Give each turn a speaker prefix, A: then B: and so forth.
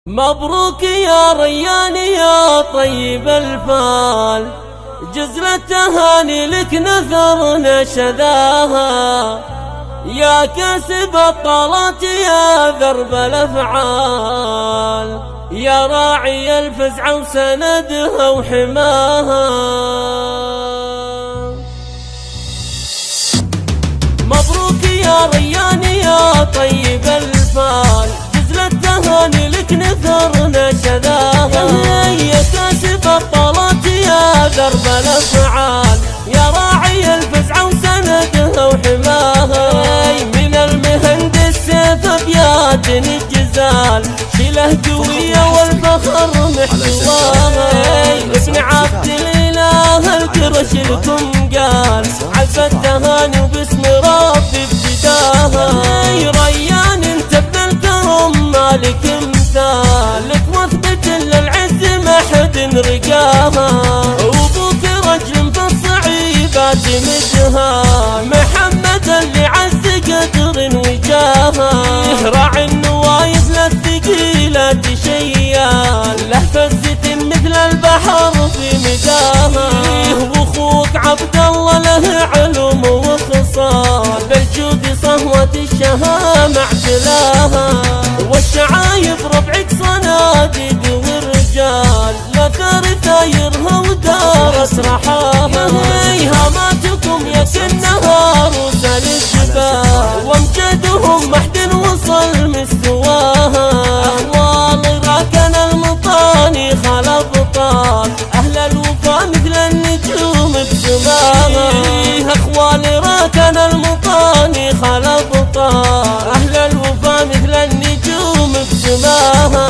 A: مبروك يا ريان يا طيب الفال، جزل التهاني لك نثرنا شذاها، يا كاسب الطلات يا ذرب الافعال، يا راعي الفزع وسندها وحماها. مبروك يا ريان يا طيب الفال، جزل التهاني لك نثرنا شذاها، يا كاسب الطلات يا درب الافعال، يا راعي الفزع وسندها وحماها. من المهندس سيف ابيات الجزال، شيله قويه والفخر محتواها. ابن عبد الاله القرش لكم قال، عز التهاني وباسم ربي ابتداها. ريان انت ابن الكرم مالك مثال، لك واثبت للعز ما حد رقاها. وابوك رجل في الصعيبات مجهال، محمد اللي عز قدر وجاها. راعي النوايب للثقيلات شيال، له فزة مثل البحر في مداها. واخوك عبد الله له علم وخصال، بالجود صهوة الشهامة اعتلاها. والشعايب ربعك صناديق ورجال، لا ثار ثايرها ودارت رحاها. هاماتكم يكنها روس الجبال، وامجدهم محد وصل مستواها. اخوال راكن المطاني خال ابطال، اهل الوفا مثل النجوم بسماها. اخوال راكن المطاني خال ابطال، اهل الوفا مثل النجوم بسماها.